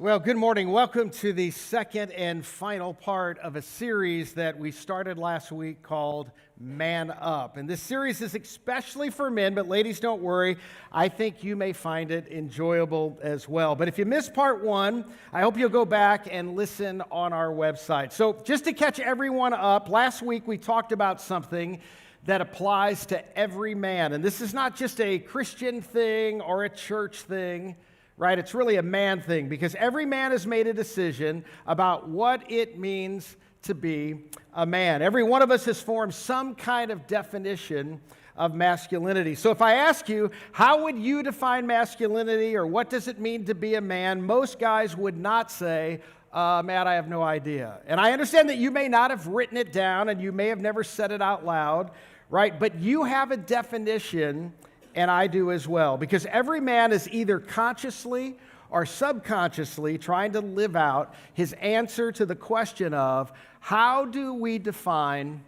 Well, good morning. Welcome to the second and final part of a series that we started last week called Man Up. And this series is especially for men, but ladies, don't worry. I think you may find it enjoyable as well. But if you missed part one, I hope you'll go back and listen on our website. So just to catch everyone up, last week we talked about something that applies to every man. And this is not just a Christian thing or a church thing. Right? It's really a man thing because every man has made a decision about what it means to be a man. Every one of us has formed some kind of definition of masculinity. So if I ask you, how would you define masculinity or what does it mean to be a man? Most guys would not say, Matt, I have no idea. And I understand that you may not have written it down and you may have never said it out loud, right? But you have a definition. And I do as well, because every man is either consciously or subconsciously trying to live out his answer to the question of how do we define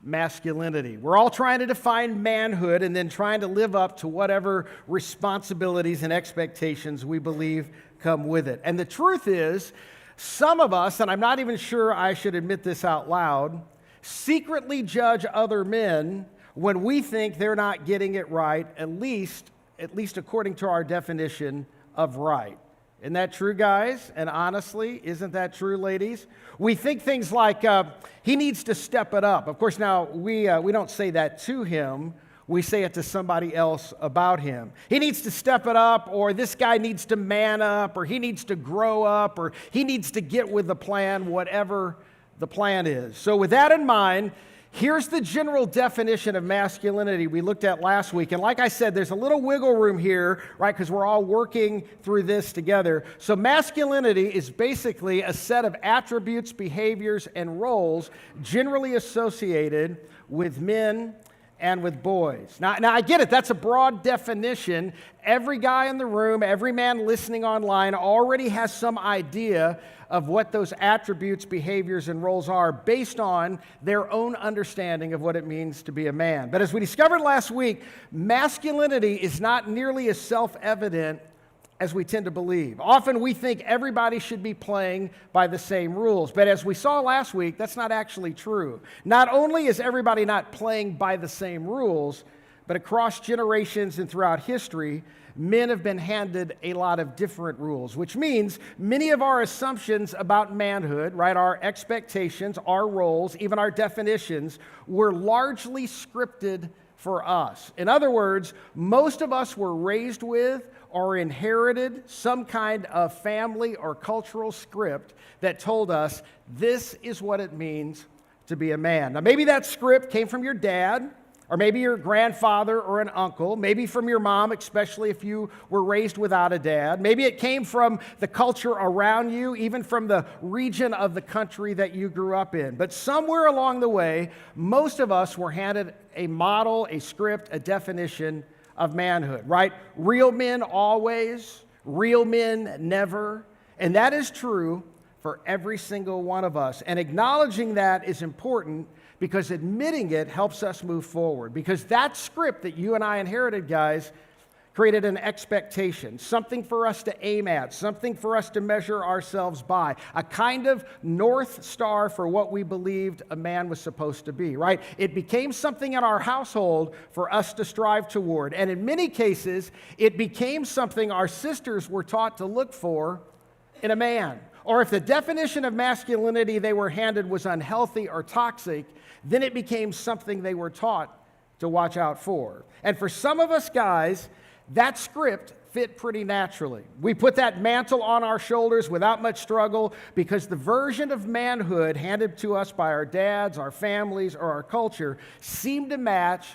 masculinity? We're all trying to define manhood and then trying to live up to whatever responsibilities and expectations we believe come with it. And the truth is, some of us, and I'm not even sure I should admit this out loud, secretly judge other men when we think they're not getting it right, at least according to our definition of right. Isn't that true, guys? And honestly, isn't that true, ladies? We think things like, he needs to step it up. Of course, now, we don't say that to him. We say it to somebody else about him. He needs to step it up, or this guy needs to man up, or he needs to grow up, or he needs to get with the plan, whatever the plan is. So with that in mind, here's the general definition of masculinity we looked at last week. And like I said, there's a little wiggle room here, right, because we're all working through this together. So masculinity is basically a set of attributes, behaviors, and roles generally associated with men and with boys. Now I get it. That's a broad definition. Every guy in the room, every man listening online already has some idea of what those attributes, behaviors, and roles are based on their own understanding of what it means to be a man. But as we discovered last week, masculinity is not nearly as self-evident as we tend to believe. Often we think everybody should be playing by the same rules. But as we saw last week, that's not actually true. Not only is everybody not playing by the same rules, but across generations and throughout history, men have been handed a lot of different rules, which means many of our assumptions about manhood, right, our expectations, our roles, even our definitions, were largely scripted for us. In other words, most of us were raised with or inherited some kind of family or cultural script that told us this is what it means to be a man. Now, maybe that script came from your dad, or maybe your grandfather or an uncle, maybe from your mom, especially if you were raised without a dad. Maybe it came from the culture around you, even from the region of the country that you grew up in. But somewhere along the way, most of us were handed a model, a script, a definition of manhood, right? Real men always, real men never. And that is true for every single one of us. And acknowledging that is important because admitting it helps us move forward. Because that script that you and I inherited, guys, created an expectation, something for us to aim at, something for us to measure ourselves by, a kind of North Star for what we believed a man was supposed to be, right? It became something in our household for us to strive toward. And in many cases, it became something our sisters were taught to look for in a man. Or if the definition of masculinity they were handed was unhealthy or toxic, then it became something they were taught to watch out for. And for some of us guys, that script fit pretty naturally. We put that mantle on our shoulders without much struggle because the version of manhood handed to us by our dads, our families, or our culture seemed to match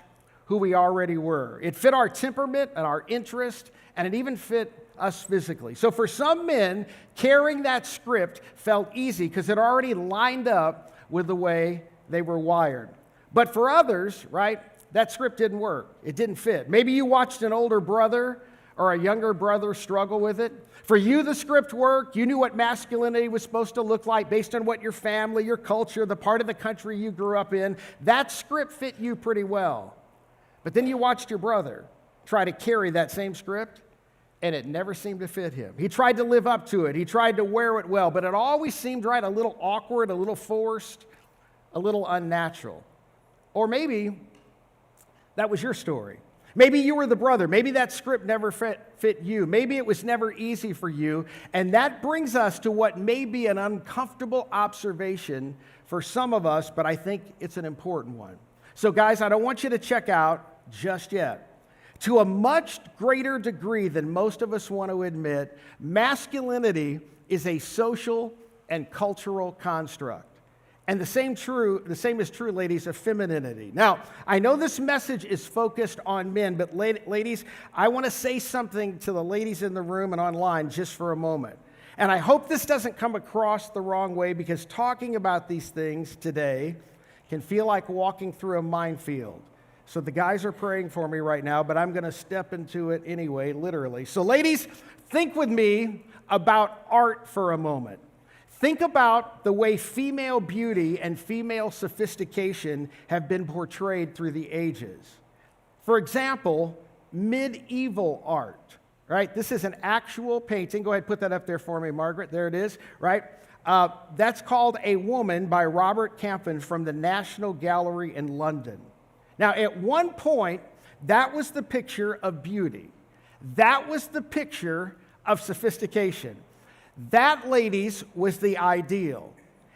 who we already were. It fit our temperament and our interest, and it even fit us physically. So for some men, carrying that script felt easy because it already lined up with the way they were wired. But for others, right, that script didn't work. It didn't fit. Maybe you watched an older brother or a younger brother struggle with it. For you, the script worked. You knew what masculinity was supposed to look like based on what your family, your culture, the part of the country you grew up in. That script fit you pretty well. But then you watched your brother try to carry that same script, and it never seemed to fit him. He tried to live up to it. He tried to wear it well, but it always seemed right, a little awkward, a little forced, a little unnatural. Or maybe that was your story. Maybe you were the brother. Maybe that script never fit you. Maybe it was never easy for you. And that brings us to what may be an uncomfortable observation for some of us, but I think it's an important one. So guys, I don't want you to check out just yet. To a much greater degree than most of us want to admit, masculinity is a social and cultural construct. And the same is true, ladies, of femininity. Now, I know this message is focused on men, but ladies, I want to say something to the ladies in the room and online just for a moment. And I hope this doesn't come across the wrong way, because talking about these things today can feel like walking through a minefield. So the guys are praying for me right now, but I'm going to step into it anyway, literally. So ladies, think with me about art for a moment. Think about the way female beauty and female sophistication have been portrayed through the ages. For example, medieval art, right? This is an actual painting. Go ahead, put that up there for me, Margaret. There it is, right? That's called A Woman by Robert Campin from the National Gallery in London. Now, at one point, that was the picture of beauty. That was the picture of sophistication. That, ladies, was the ideal.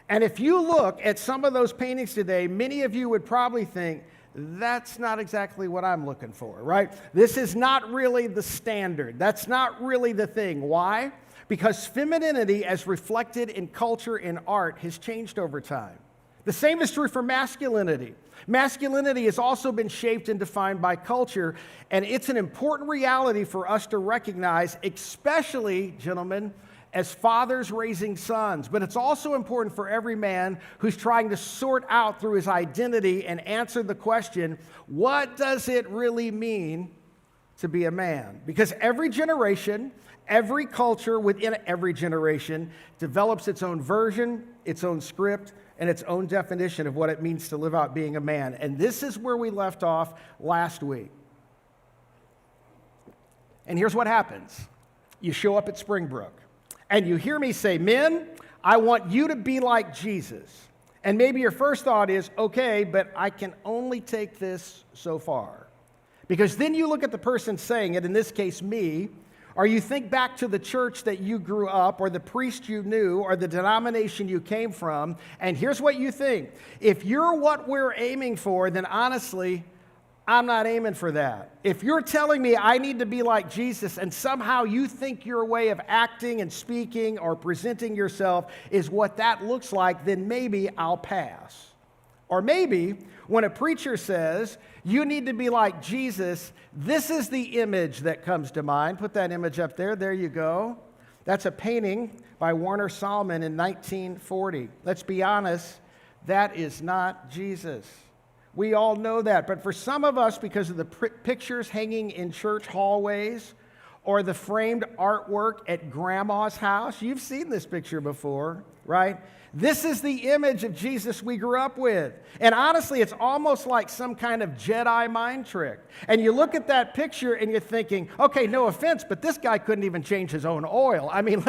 And if you look at some of those paintings today, many of you would probably think, that's not exactly what I'm looking for, right? This is not really the standard. That's not really the thing. Why? Because femininity, as reflected in culture and art, has changed over time. The same is true for masculinity. Masculinity has also been shaped and defined by culture, and it's an important reality for us to recognize, especially, gentlemen, as fathers raising sons. But it's also important for every man who's trying to sort out through his identity and answer the question, what does it really mean to be a man? Because every generation, every culture within every generation develops its own version, its own script, and its own definition of what it means to live out being a man. And this is where we left off last week. And here's what happens. You show up at Springbrook, and you hear me say, men, I want you to be like Jesus. And maybe your first thought is, okay, but I can only take this so far. Because then you look at the person saying it, in this case me, or you think back to the church that you grew up, or the priest you knew, or the denomination you came from, and here's what you think. If you're what we're aiming for, then honestly, I'm not aiming for that. If you're telling me I need to be like Jesus, and somehow you think your way of acting and speaking or presenting yourself is what that looks like, then maybe I'll pass. Or maybe when a preacher says, you need to be like Jesus, this is the image that comes to mind. Put that image up there. There you go. That's a painting by Warner Salmon in 1940. Let's be honest, that is not Jesus. We all know that. But for some of us, because of the pictures hanging in church hallways or the framed artwork at grandma's house, you've seen this picture before, right? This is the image of Jesus we grew up with. And honestly, it's almost like some kind of Jedi mind trick. And you look at that picture and you're thinking, okay, no offense, but this guy couldn't even change his own oil. I mean,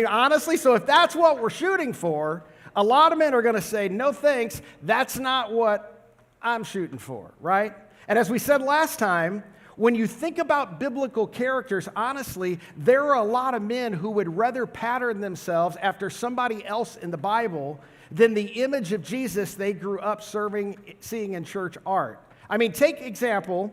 honestly, so if that's what we're shooting for, a lot of men are going to say, no thanks, that's not what I'm shooting for, right? And as we said last time, when you think about biblical characters, honestly, there are a lot of men who would rather pattern themselves after somebody else in the Bible than the image of Jesus they grew up seeing in church art. I mean, take example,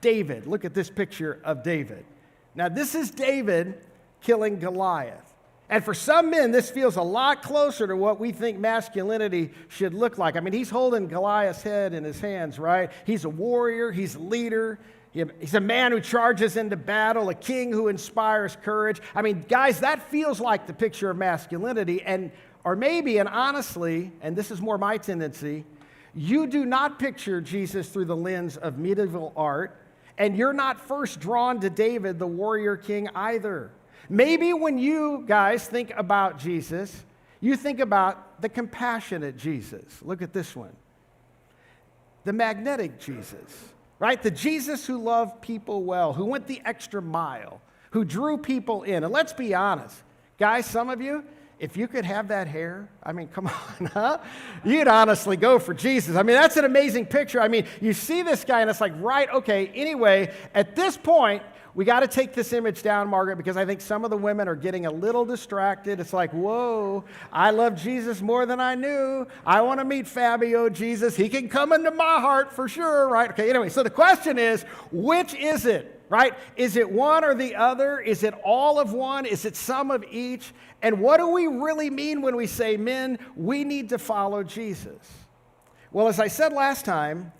David. Look at this picture of David. Now, this is David killing Goliath. And for some men, this feels a lot closer to what we think masculinity should look like. I mean, he's holding Goliath's head in his hands, right? He's a warrior, he's a leader. He's a man who charges into battle, a king who inspires courage. I mean, guys, that feels like the picture of masculinity. Or maybe, and honestly, and this is more my tendency, you do not picture Jesus through the lens of medieval art, and you're not first drawn to David, the warrior king, either. Maybe when you guys think about Jesus, you think about the compassionate Jesus. Look at this one. The magnetic Jesus. right? The Jesus who loved people well, who went the extra mile, who drew people in. And let's be honest, guys, some of you, if you could have that hair, I mean, come on, huh? You'd honestly go for Jesus. I mean, that's an amazing picture. I mean, you see this guy and it's like, right, okay, anyway, at this point, we got to take this image down, Margaret, because I think some of the women are getting a little distracted. It's like, whoa, I love Jesus more than I knew. I want to meet Fabio Jesus. He can come into my heart for sure, right? Okay, anyway, so the question is, which is it, right? Is it one or the other? Is it all of one? Is it some of each? And what do we really mean when we say, men, we need to follow Jesus? Well, as I said last time,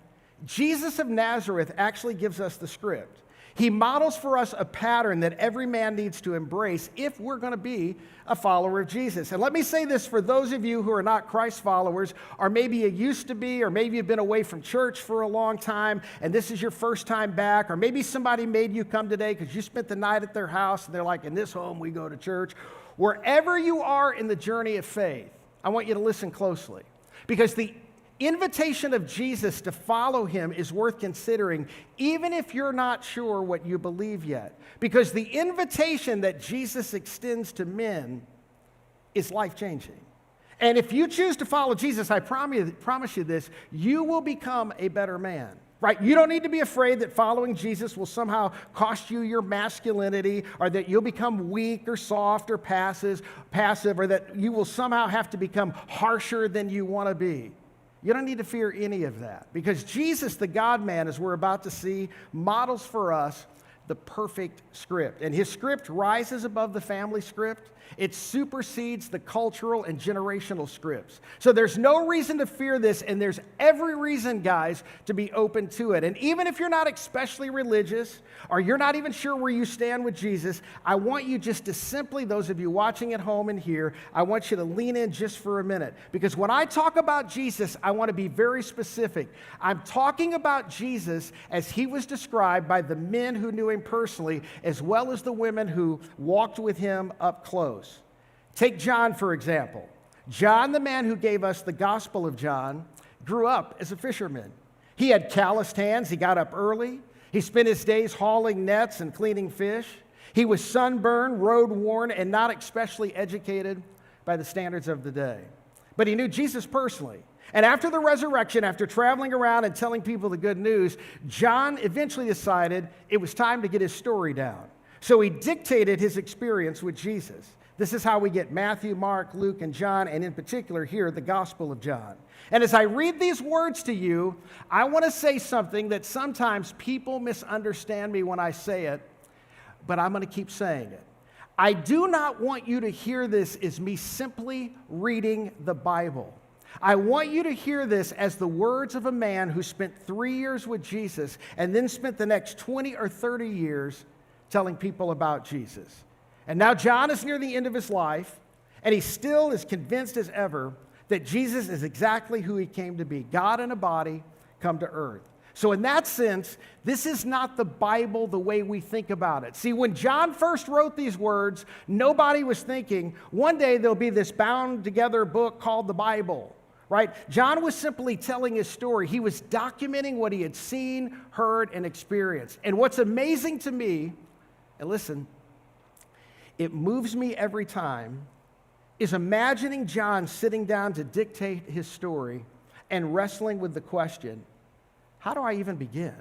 Jesus of Nazareth actually gives us the script. He models for us a pattern that every man needs to embrace if we're going to be a follower of Jesus. And let me say this for those of you who are not Christ followers, or maybe you used to be, or maybe you've been away from church for a long time, and this is your first time back, or maybe somebody made you come today because you spent the night at their house, and they're like, in this home we go to church. Wherever you are in the journey of faith, I want you to listen closely, because the invitation of Jesus to follow him is worth considering, even if you're not sure what you believe yet. Because the invitation that Jesus extends to men is life-changing. And if you choose to follow Jesus, I promise you this, you will become a better man. Right? You don't need to be afraid that following Jesus will somehow cost you your masculinity, or that you'll become weak or soft or passive, or that you will somehow have to become harsher than you want to be. You don't need to fear any of that, because Jesus, the God-man, as we're about to see, models for us the perfect script. And his script rises above the family script. It supersedes the cultural and generational scripts. So there's no reason to fear this, and there's every reason, guys, to be open to it. And even if you're not especially religious, or you're not even sure where you stand with Jesus, I want you just to simply, those of you watching at home and here, I want you to lean in just for a minute. Because when I talk about Jesus, I want to be very specific. I'm talking about Jesus as he was described by the men who knew him personally, as well as the women who walked with him up close. Take John, for example. John, the man who gave us the Gospel of John, grew up as a fisherman. He had calloused hands. He got up early. He spent his days hauling nets and cleaning fish. He was sunburned, road-worn, and not especially educated by the standards of the day. But he knew Jesus personally. And after the resurrection, after traveling around and telling people the good news, John eventually decided it was time to get his story down. So he dictated his experience with Jesus. This is how we get Matthew, Mark, Luke, and John, and in particular here, the Gospel of John. And as I read these words to you, I want to say something that sometimes people misunderstand me when I say it, but I'm going to keep saying it. I do not want you to hear this as me simply reading the Bible. I want you to hear this as the words of a man who spent 3 years with Jesus and then spent the next 20 or 30 years telling people about Jesus. And now John is near the end of his life, and he still is convinced as ever that Jesus is exactly who he came to be, God in a body come to earth. So in that sense, this is not the Bible the way we think about it. See, when John first wrote these words, nobody was thinking, one day there'll be this bound together book called the Bible, right? John was simply telling his story. He was documenting what he had seen, heard, and experienced. And what's amazing to me, and listen, it moves me every time, is imagining John sitting down to dictate his story and wrestling with the question, how do I even begin?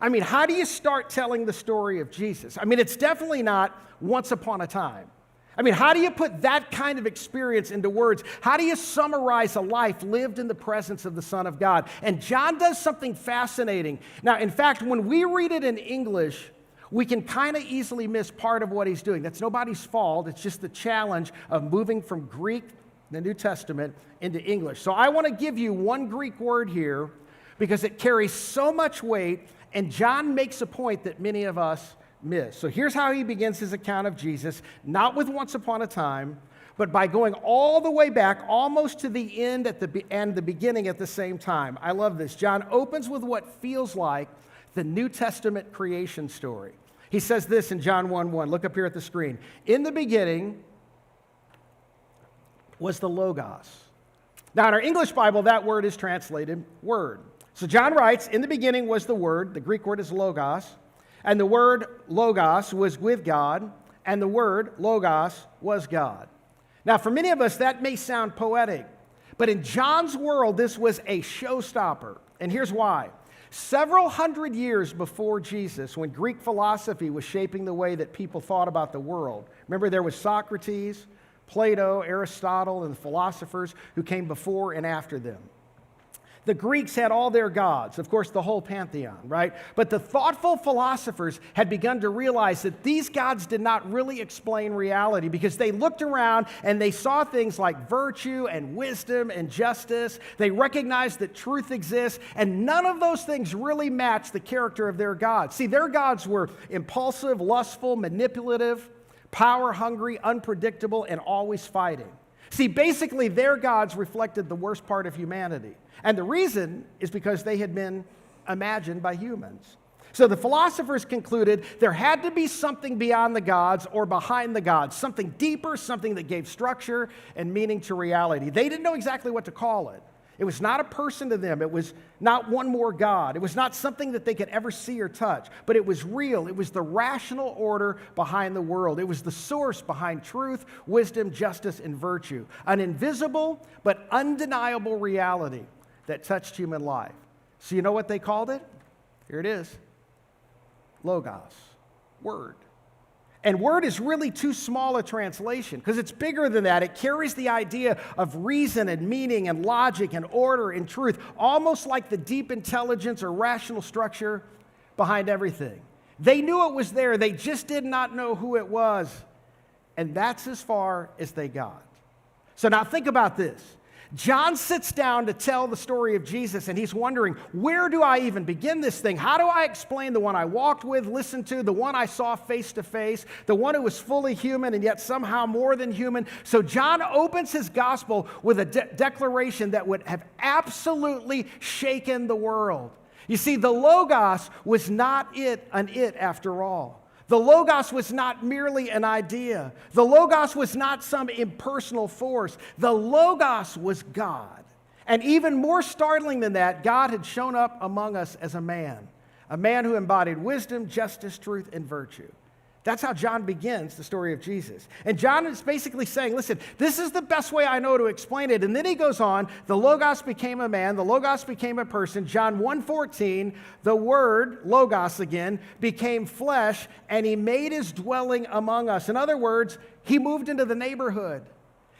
I mean, how do you start telling the story of Jesus? I mean, it's definitely not once upon a time. I mean, how do you put that kind of experience into words? How do you summarize a life lived in the presence of the Son of God? And John does something fascinating. Now, in fact, when we read it in English, we can kind of easily miss part of what he's doing. That's nobody's fault. It's just the challenge of moving from Greek, the New Testament, into English. So I want to give you one Greek word here because it carries so much weight, and John makes a point that many of us miss. So here's how he begins his account of Jesus, not with once upon a time, but by going all the way back, almost to the end and the beginning at the same time. I love this. John opens with what feels like the New Testament creation story. He says this in John 1:1. Look up here at the screen. In the beginning was the Logos. Now, in our English Bible, that word is translated word. So John writes, in the beginning was the Word, the Greek word is logos, and the word logos was with God, and the word logos was God. Now, for many of us, that may sound poetic, but in John's world, this was a showstopper. And here's why. Several hundred years before Jesus, when Greek philosophy was shaping the way that people thought about the world, remember there was Socrates, Plato, Aristotle, and the philosophers who came before and after them. The Greeks had all their gods, of course, the whole pantheon, right? But the thoughtful philosophers had begun to realize that these gods did not really explain reality because they looked around and they saw things like virtue and wisdom and justice. They recognized that truth exists, and none of those things really matched the character of their gods. See, their gods were impulsive, lustful, manipulative, power-hungry, unpredictable, and always fighting. See, basically, their gods reflected the worst part of humanity. And the reason is because they had been imagined by humans. So the philosophers concluded there had to be something beyond the gods or behind the gods, something deeper, something that gave structure and meaning to reality. They didn't know exactly what to call it. It was not a person to them. It was not one more God. It was not something that they could ever see or touch, but it was real. It was the rational order behind the world. It was the source behind truth, wisdom, justice, and virtue. An invisible but undeniable reality that touched human life. So you know what they called it? Here it is. Logos. Word. And word is really too small a translation because it's bigger than that. It carries the idea of reason and meaning and logic and order and truth, almost like the deep intelligence or rational structure behind everything. They knew it was there. They just did not know who it was. And that's as far as they got. So now think about this. John sits down to tell the story of Jesus, and he's wondering, where do I even begin this thing? How do I explain the one I walked with, listened to, the one I saw face to face, the one who was fully human and yet somehow more than human? So John opens his gospel with a declaration that would have absolutely shaken the world. You see, the Logos was not an it after all. The Logos was not merely an idea. The Logos was not some impersonal force. The Logos was God. And even more startling than that, God had shown up among us as a man who embodied wisdom, justice, truth, and virtue. That's how John begins the story of Jesus. And John is basically saying, listen, this is the best way I know to explain it. And then he goes on, the Logos became a man, the Logos became a person. John 1:14, the word, Logos again, became flesh, and he made his dwelling among us. In other words, he moved into the neighborhood.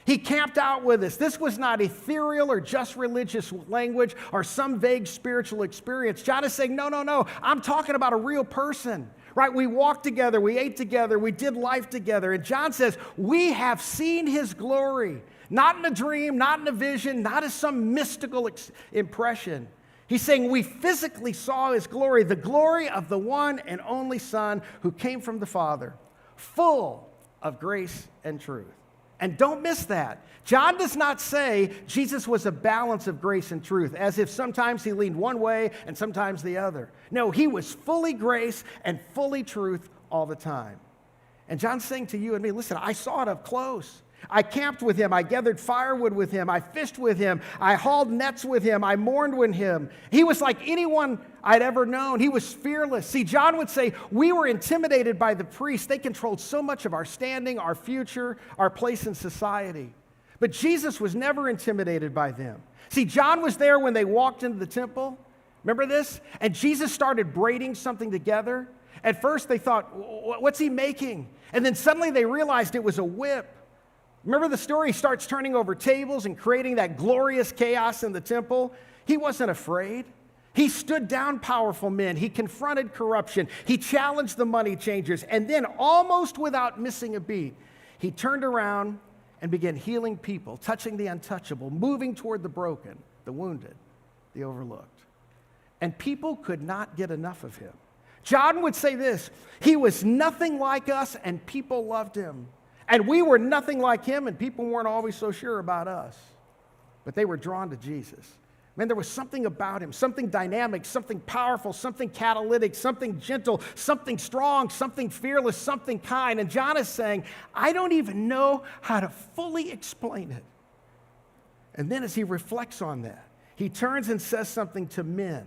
He camped out with us. This was not ethereal or just religious language or some vague spiritual experience. John is saying, no, I'm talking about a real person. Right? We walked together, we ate together, we did life together. And John says, we have seen his glory, not in a dream, not in a vision, not as some mystical impression. He's saying we physically saw his glory, the glory of the one and only Son who came from the Father, full of grace and truth. And don't miss that. John does not say Jesus was a balance of grace and truth, as if sometimes he leaned one way and sometimes the other. No, he was fully grace and fully truth all the time. And John's saying to you and me, listen, I saw it up close. I camped with him. I gathered firewood with him. I fished with him. I hauled nets with him. I mourned with him. He was like anyone I'd ever known. He was fearless. See, John would say we were intimidated by the priests. They controlled so much of our standing, our future, our place in society. But Jesus was never intimidated by them. See, John was there when they walked into the temple. Remember this? And Jesus started braiding something together. At first they thought, what's he making? And then suddenly they realized it was a whip. Remember the story? He starts turning over tables and creating that glorious chaos in the temple. He wasn't afraid. He stood down powerful men. He confronted corruption. He challenged the money changers. And then, almost without missing a beat, he turned around and began healing people, touching the untouchable, moving toward the broken, the wounded, the overlooked. And people could not get enough of him. John would say this, he was nothing like us and people loved him. And we were nothing like him, and people weren't always so sure about us. But they were drawn to Jesus. Man, there was something about him, something dynamic, something powerful, something catalytic, something gentle, something strong, something fearless, something kind. And John is saying, I don't even know how to fully explain it. And then as he reflects on that, he turns and says something to men,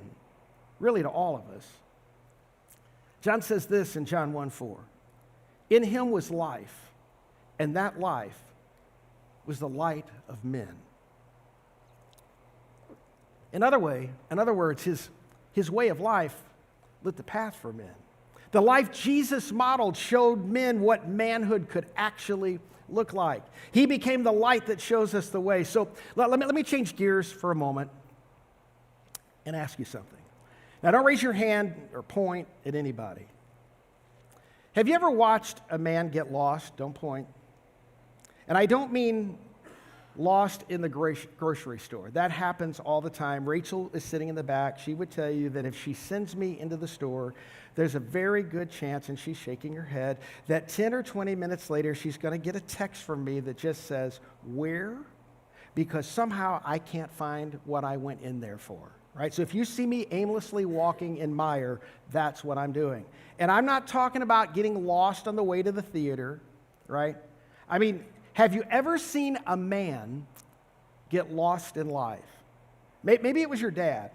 really to all of us. John says this in John 1:4. In him was life, and that life was the light of men. In other words, his way of life lit the path for men. The life Jesus modeled showed men what manhood could actually look like. He became the light that shows us the way. So let me change gears for a moment and ask you something. Now, don't raise your hand or point at anybody. Have you ever watched a man get lost? Don't point. And I don't mean lost in the grocery store. That happens all the time. Rachel is sitting in the back. She would tell you that if she sends me into the store, there's a very good chance, and she's shaking her head, that 10 or 20 minutes later, she's going to get a text from me that just says, where? Because somehow I can't find what I went in there for. Right? So if you see me aimlessly walking in Meijer, that's what I'm doing. And I'm not talking about getting lost on the way to the theater, right? I mean, have you ever seen a man get lost in life? Maybe it was your dad,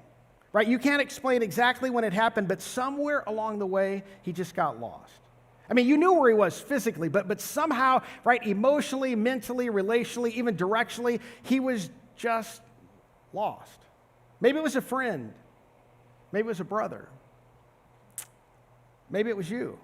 right? You can't explain exactly when it happened, but somewhere along the way, he just got lost. I mean, you knew where he was physically, but somehow, right, emotionally, mentally, relationally, even directionally, he was just lost. Maybe it was a friend. Maybe it was a brother. Maybe it was you.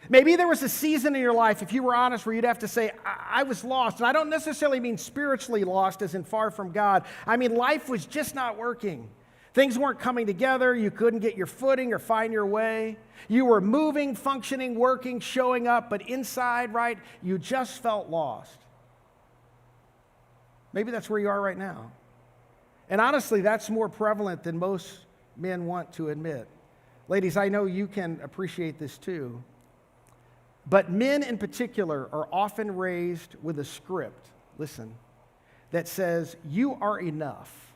Maybe there was a season in your life, if you were honest, where you'd have to say, I was lost. And I don't necessarily mean spiritually lost, as in far from God. I mean, life was just not working. Things weren't coming together. You couldn't get your footing or find your way. You were moving, functioning, working, showing up, but inside, right, you just felt lost. Maybe that's where you are right now. And honestly, that's more prevalent than most men want to admit. Ladies, I know you can appreciate this too. But men in particular are often raised with a script, listen, that says, you are enough.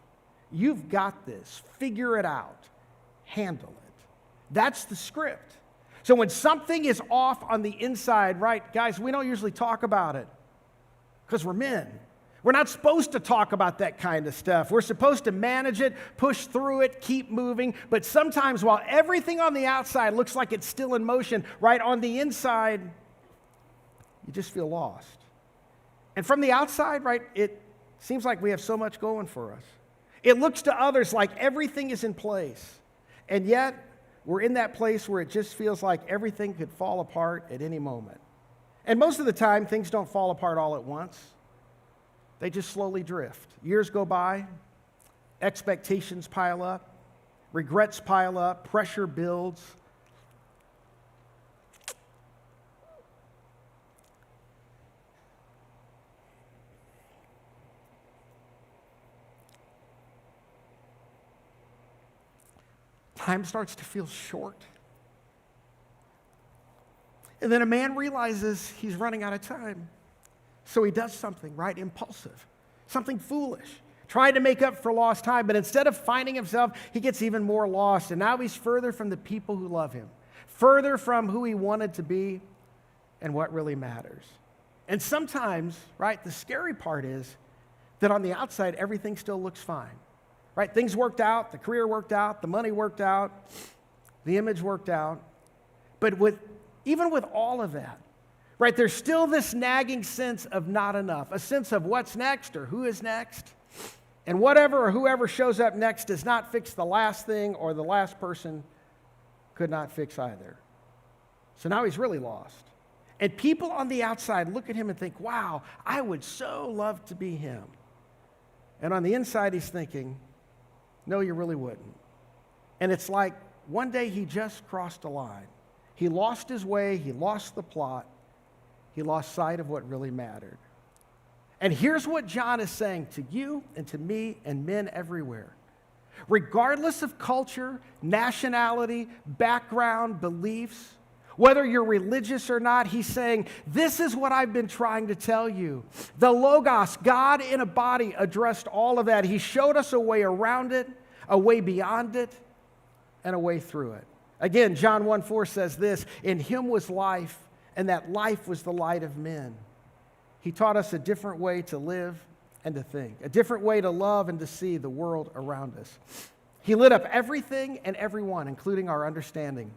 You've got this. Figure it out. Handle it. That's the script. So when something is off on the inside, right, guys, we don't usually talk about it because we're men. We're not supposed to talk about that kind of stuff. We're supposed to manage it, push through it, keep moving. But sometimes while everything on the outside looks like it's still in motion, right on the inside, you just feel lost. And from the outside, right, it seems like we have so much going for us. It looks to others like everything is in place. And yet, we're in that place where it just feels like everything could fall apart at any moment. And most of the time, things don't fall apart all at once. They just slowly drift. Years go by, expectations pile up, regrets pile up, pressure builds. Time starts to feel short. And then a man realizes he's running out of time. So he does something, right? Impulsive, something foolish, trying to make up for lost time. But instead of finding himself, he gets even more lost. And now he's further from the people who love him, further from who he wanted to be and what really matters. And sometimes, right, the scary part is that on the outside, everything still looks fine, right? Things worked out, the career worked out, the money worked out, the image worked out. But even with all of that, right, there's still this nagging sense of not enough, a sense of what's next or who is next. And whatever or whoever shows up next does not fix the last thing, or the last person could not fix either. So now he's really lost. And people on the outside look at him and think, wow, I would so love to be him. And on the inside, he's thinking, no, you really wouldn't. And it's like one day he just crossed a line. He lost his way, he lost the plot. He lost sight of what really mattered. And here's what John is saying to you and to me and men everywhere. Regardless of culture, nationality, background, beliefs, whether you're religious or not, he's saying, this is what I've been trying to tell you. The Logos, God in a body, addressed all of that. He showed us a way around it, a way beyond it, and a way through it. Again, John 1:4 says this, in him was life, and that life was the light of men. He taught us a different way to live and to think, a different way to love and to see the world around us. He lit up everything and everyone, including our understanding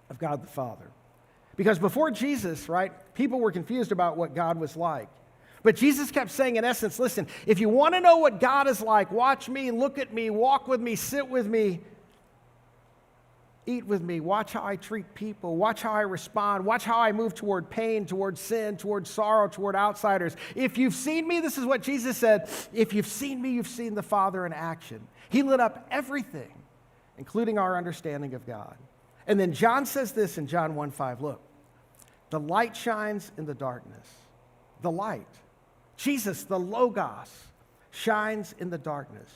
of God the Father. Because before Jesus, right, people were confused about what God was like. But Jesus kept saying, in essence, listen, if you want to know what God is like, watch me, look at me, walk with me, sit with me, eat with me, watch how I treat people, watch how I respond, watch how I move toward pain, toward sin, toward sorrow, toward outsiders. If you've seen me, this is what Jesus said, if you've seen me, you've seen the Father in action. He lit up everything, including our understanding of God. And then John says this in John 1:5, look, the light shines in the darkness. The light, Jesus, the Logos, shines in the darkness.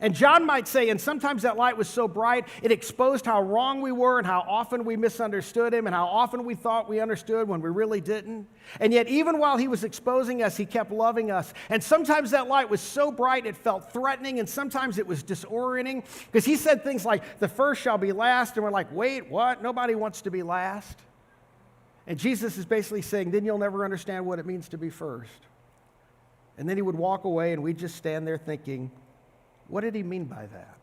And John might say, and sometimes that light was so bright, it exposed how wrong we were and how often we misunderstood him and how often we thought we understood when we really didn't. And yet, even while he was exposing us, he kept loving us. And sometimes that light was so bright it felt threatening, and sometimes it was disorienting, because he said things like, the first shall be last, and we're like, wait, what? Nobody wants to be last. And Jesus is basically saying, then you'll never understand what it means to be first. And then he would walk away, and we'd just stand there thinking, what did he mean by that?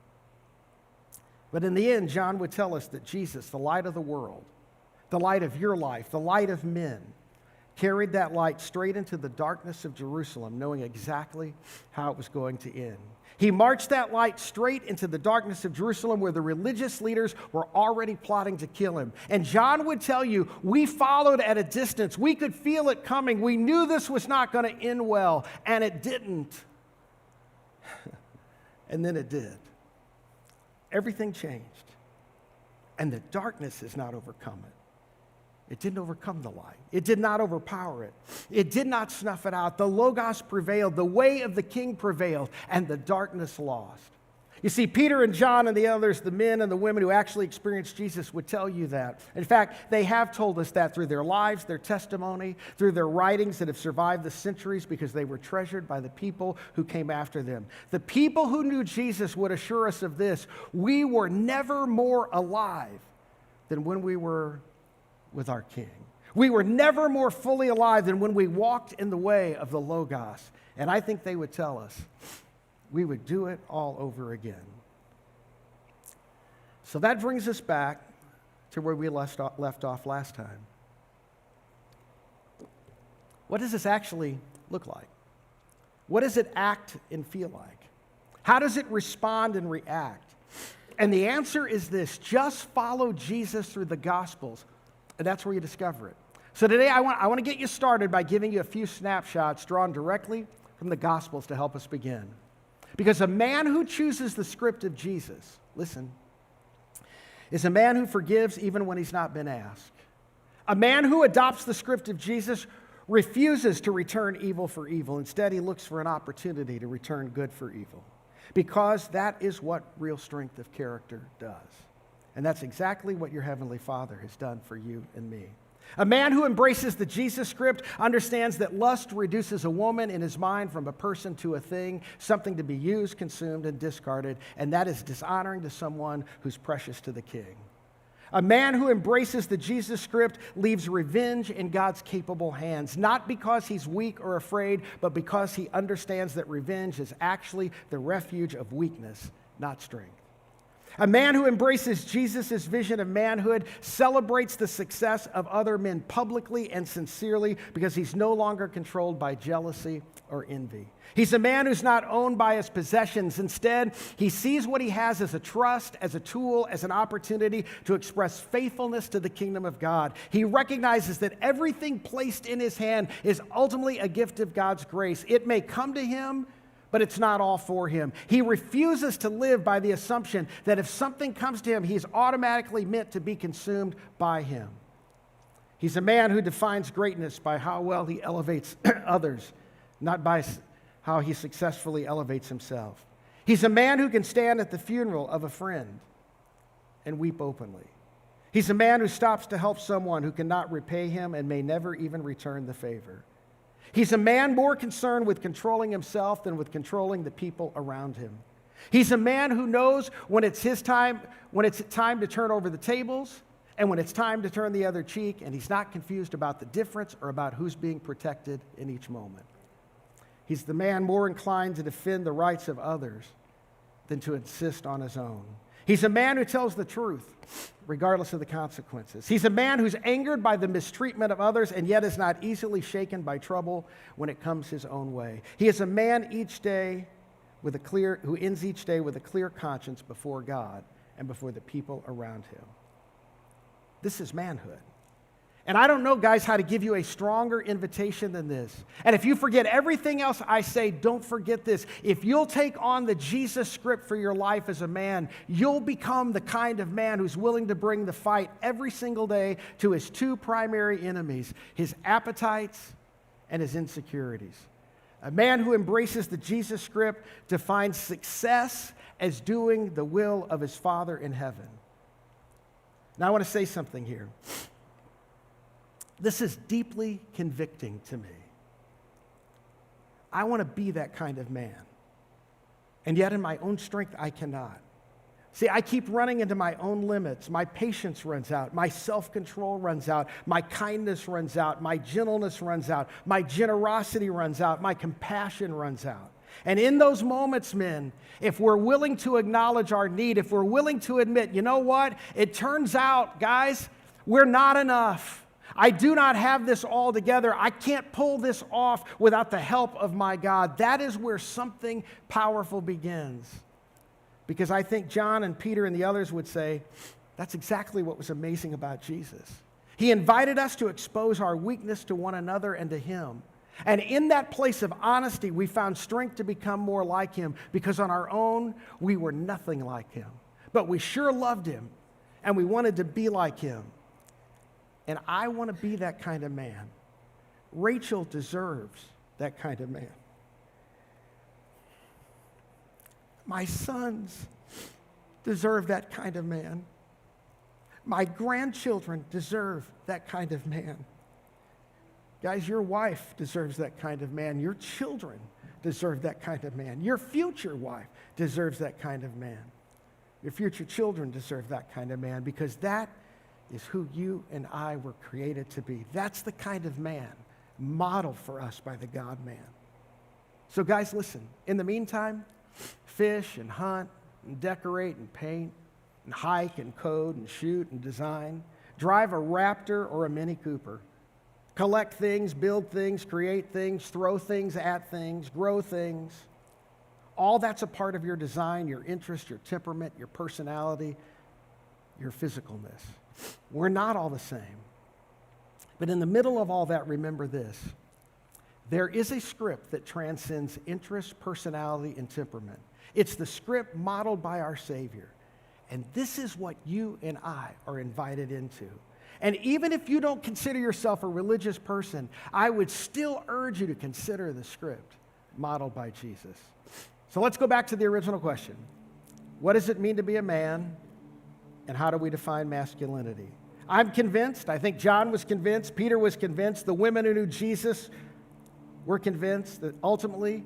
But in the end, John would tell us that Jesus, the light of the world, the light of your life, the light of men, carried that light straight into the darkness of Jerusalem, knowing exactly how it was going to end. He marched that light straight into the darkness of Jerusalem where the religious leaders were already plotting to kill him. And John would tell you, we followed at a distance. We could feel it coming. We knew this was not going to end well, and it didn't. And then it did. Everything changed. And the darkness has not overcome it. It didn't overcome the light. It did not overpower it. It did not snuff it out. The Logos prevailed. The way of the King prevailed. And the darkness lost. You see, Peter and John and the others, the men and the women who actually experienced Jesus, would tell you that. In fact, they have told us that through their lives, their testimony, through their writings that have survived the centuries because they were treasured by the people who came after them. The people who knew Jesus would assure us of this. We were never more alive than when we were with our King. We were never more fully alive than when we walked in the way of the Logos. And I think they would tell us we would do it all over again. So that brings us back to where we left off last time. What does this actually look like? What does it act and feel like? How does it respond and react? And the answer is this: just follow Jesus through the Gospels, and that's where you discover it. So today I want to get you started by giving you a few snapshots drawn directly from the Gospels to help us begin. Because a man who chooses the script of Jesus, listen, is a man who forgives even when he's not been asked. A man who adopts the script of Jesus refuses to return evil for evil. Instead, he looks for an opportunity to return good for evil. Because that is what real strength of character does. And that's exactly what your Heavenly Father has done for you and me. A man who embraces the Jesus script understands that lust reduces a woman in his mind from a person to a thing, something to be used, consumed, and discarded, and that is dishonoring to someone who's precious to the King. A man who embraces the Jesus script leaves revenge in God's capable hands, not because he's weak or afraid, but because he understands that revenge is actually the refuge of weakness, not strength. A man who embraces Jesus' vision of manhood celebrates the success of other men publicly and sincerely because he's no longer controlled by jealousy or envy. He's a man who's not owned by his possessions. Instead, he sees what he has as a trust, as a tool, as an opportunity to express faithfulness to the kingdom of God. He recognizes that everything placed in his hand is ultimately a gift of God's grace. It may come to him, but it's not all for him. He refuses to live by the assumption that if something comes to him, he's automatically meant to be consumed by him. He's a man who defines greatness by how well he elevates others, not by how he successfully elevates himself. He's a man who can stand at the funeral of a friend and weep openly. He's a man who stops to help someone who cannot repay him and may never even return the favor. He's a man more concerned with controlling himself than with controlling the people around him. He's a man who knows when it's time to turn over the tables and when it's time to turn the other cheek, and he's not confused about the difference or about who's being protected in each moment. He's the man more inclined to defend the rights of others than to insist on his own. He's a man who tells the truth, regardless of the consequences. He's a man who's angered by the mistreatment of others and yet is not easily shaken by trouble when it comes his own way. He is a man who ends each day with a clear conscience before God and before the people around him. This is manhood. And I don't know, guys, how to give you a stronger invitation than this. And if you forget everything else I say, don't forget this. If you'll take on the Jesus script for your life as a man, you'll become the kind of man who's willing to bring the fight every single day to his two primary enemies, his appetites and his insecurities. A man who embraces the Jesus script defines success as doing the will of his Father in heaven. Now, I want to say something here. This is deeply convicting to me. I want to be that kind of man. And yet in my own strength, I cannot. See, I keep running into my own limits. My patience runs out. My self-control runs out. My kindness runs out. My gentleness runs out. My generosity runs out. My compassion runs out. And in those moments, men, if we're willing to acknowledge our need, if we're willing to admit, you know what? It turns out, guys, we're not enough. I do not have this all together. I can't pull this off without the help of my God. That is where something powerful begins. Because I think John and Peter and the others would say, that's exactly what was amazing about Jesus. He invited us to expose our weakness to one another and to him. And in that place of honesty, we found strength to become more like him, because on our own, we were nothing like him. But we sure loved him, and we wanted to be like him. And I want to be that kind of man. Rachel deserves that kind of man. My sons deserve that kind of man. My grandchildren deserve that kind of man. Guys, your wife deserves that kind of man. Your children deserve that kind of man. Your future wife deserves that kind of man. Your future children deserve that kind of man, because that is who you and I were created to be. That's the kind of man modeled for us by the God-man. So guys, listen. In the meantime, fish and hunt and decorate and paint and hike and code and shoot and design. Drive a Raptor or a Mini Cooper. Collect things, build things, create things, throw things at things, grow things. All that's a part of your design, your interest, your temperament, your personality, your physicalness. We're not all the same. But in the middle of all that, remember this. There is a script that transcends interest, personality, and temperament. It's the script modeled by our Savior. And this is what you and I are invited into. And even if you don't consider yourself a religious person, I would still urge you to consider the script modeled by Jesus. So let's go back to the original question. What does it mean to be a man? And how do we define masculinity? I'm convinced. I think John was convinced. Peter was convinced. The women who knew Jesus were convinced that ultimately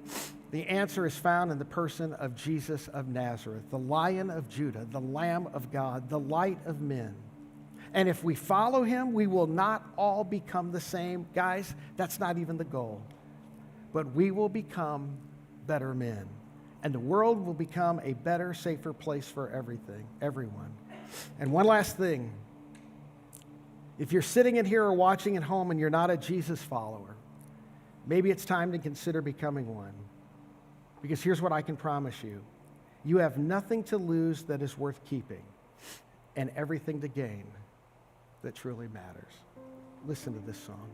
the answer is found in the person of Jesus of Nazareth, the Lion of Judah, the Lamb of God, the light of men. And if we follow him, we will not all become the same. Guys, that's not even the goal. But we will become better men. And the world will become a better, safer place for everyone. And one last thing. If you're sitting in here or watching at home and you're not a Jesus follower, maybe it's time to consider becoming one. Because here's what I can promise you. You have nothing to lose that is worth keeping, and everything to gain that truly matters. Listen to this song.